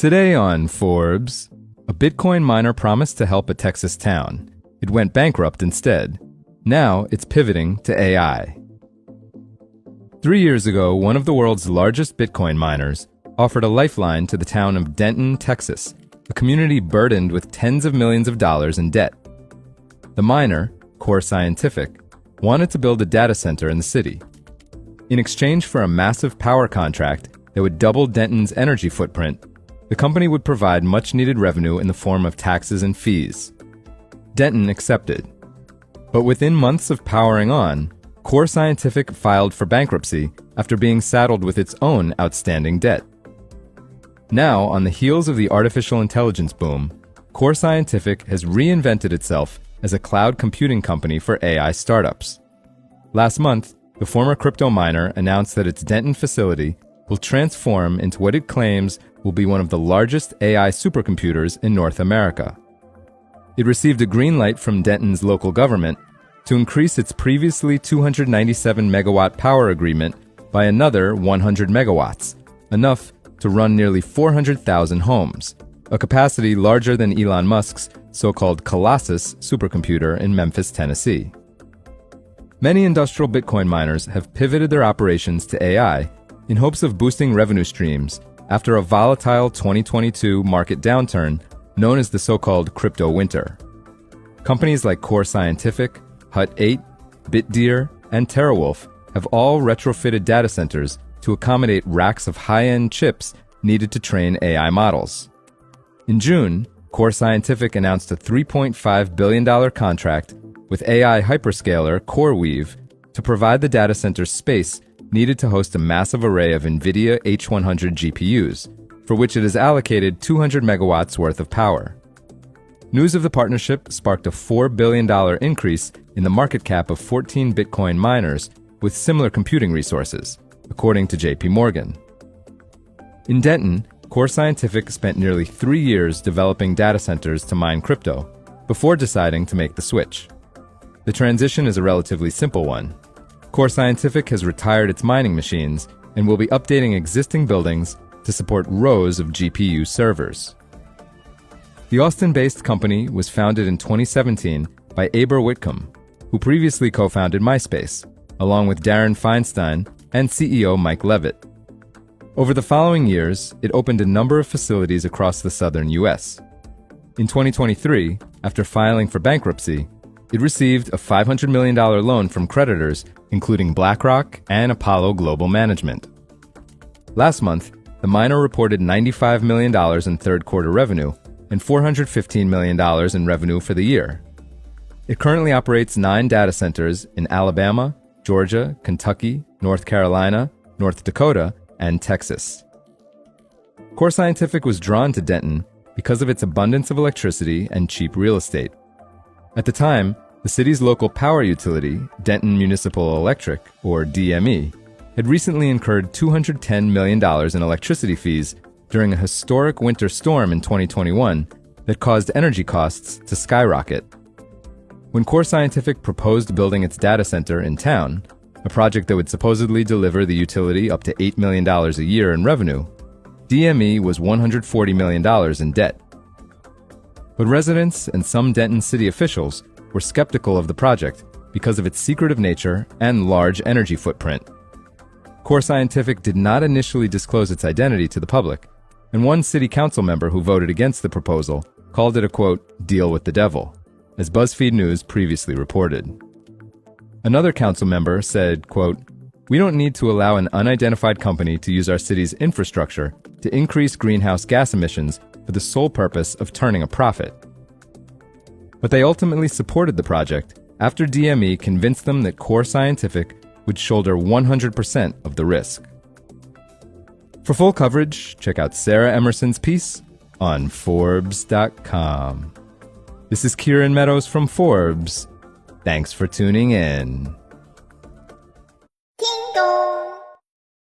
Today on Forbes, a Bitcoin miner promised to help a Texas town. It went bankrupt instead. Now it's pivoting to AI. 3 years ago, one of the world's largest Bitcoin miners offered a lifeline to the town of Denton, Texas, a community burdened with tens of millions of dollars in debt. The miner, Core Scientific, wanted to build a data center in the city. In exchange for a massive power contract that would double Denton's energy footprint, the company would provide much-needed revenue in the form of taxes and fees. Denton accepted. But within months of powering on, Core Scientific filed for bankruptcy after being saddled with its own outstanding debt. Now, on the heels of the artificial intelligence boom, Core Scientific has reinvented itself as a cloud computing company for AI startups. Last month, the former crypto miner announced that its Denton facility will transform into what it claims will be one of the largest AI supercomputers in North America. It received a green light from Denton's local government to increase its previously 297 megawatt power agreement by another 100 megawatts, enough to run nearly 400,000 homes, a capacity larger than Elon Musk's so-called Colossus supercomputer in Memphis, Tennessee. Many industrial Bitcoin miners have pivoted their operations to AI in hopes of boosting revenue streams after a volatile 2022 market downturn known as the so-called crypto winter. Companies like Core Scientific, Hut 8, BitDeer, and TeraWulf have all retrofitted data centers to accommodate racks of high-end chips needed to train AI models. In June, Core Scientific announced a $3.5 billion contract with AI hyperscaler CoreWeave to provide the data center space needed to host a massive array of NVIDIA H100 GPUs, for which it has allocated 200 megawatts worth of power. News of the partnership sparked a $4 billion increase in the market cap of 14 Bitcoin miners with similar computing resources, according to JP Morgan. In Denton, Core Scientific spent nearly 3 years developing data centers to mine crypto before deciding to make the switch. The transition is a relatively simple one. Core Scientific has retired its mining machines and will be updating existing buildings to support rows of GPU servers. The Austin-based company was founded in 2017 by Aber Whitcomb, who previously co-founded MySpace, along with Darren Feinstein and CEO Mike Levitt. Over the following years, it opened a number of facilities across the southern U.S. In 2023, after filing for bankruptcy, it received a $500 million loan from creditors, including BlackRock and Apollo Global Management. Last month, the miner reported $95 million in third-quarter revenue and $415 million in revenue for the year. It currently operates 9 data centers in Alabama, Georgia, Kentucky, North Carolina, North Dakota, and Texas. Core Scientific was drawn to Denton because of its abundance of electricity and cheap real estate. At the time, the city's local power utility, Denton Municipal Electric, or DME, had recently incurred $210 million in electricity fees during a historic winter storm in 2021 that caused energy costs to skyrocket. When Core Scientific proposed building its data center in town, a project that would supposedly deliver the utility up to $8 million a year in revenue, DME was $140 million in debt. But residents and some Denton city officials were skeptical of the project because of its secretive nature and large energy footprint. Core Scientific did not initially disclose its identity to the public, and one city council member who voted against the proposal called it a, quote, deal with the devil, as BuzzFeed News previously reported. Another council member said, quote, we don't need to allow an unidentified company to use our city's infrastructure to increase greenhouse gas emissions for the sole purpose of turning a profit. But they ultimately supported the project after DME convinced them that Core Scientific would shoulder 100% of the risk. For full coverage, check out Sarah Emerson's piece on Forbes.com. This is Kieran Meadows from Forbes. Thanks for tuning in.